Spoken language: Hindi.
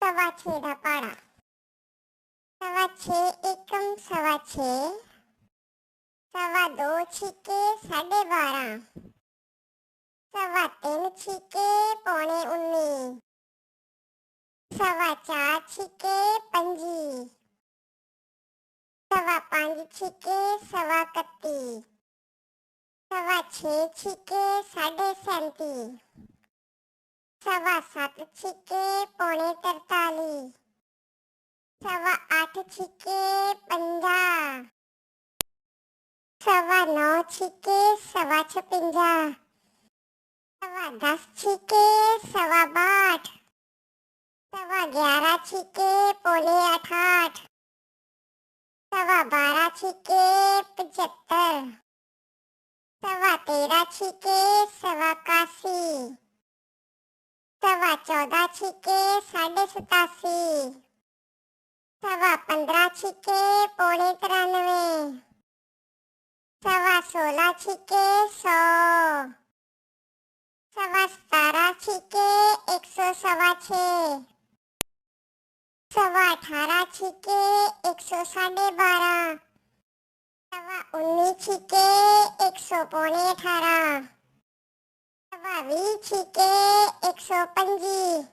सवा छे दा पाड़ा। सवा छे एकम सवा छे, सवा दो छिके 12:30, सवा तीन छिके 19:15, सवा चार छिके 25, सवा पांच छिके 31, सवा छे छिके 37:30, सवा सात छिके 43:45, सवा आठ छिके 50, सवा नौ छिके 56, सवा 10 छिके 12:15, सवा 11 छिके 7:45, सवा 12 छिके 75, सवा 13 छिके 81, सवा 14 छिके 87, सवा 15 छिके 93, सवा 16 छिके 100, सवा 17 छिके 126, सवा 18 छिके 112.5, सवा 19 छिके 100.18, सवा 20 छिके 125,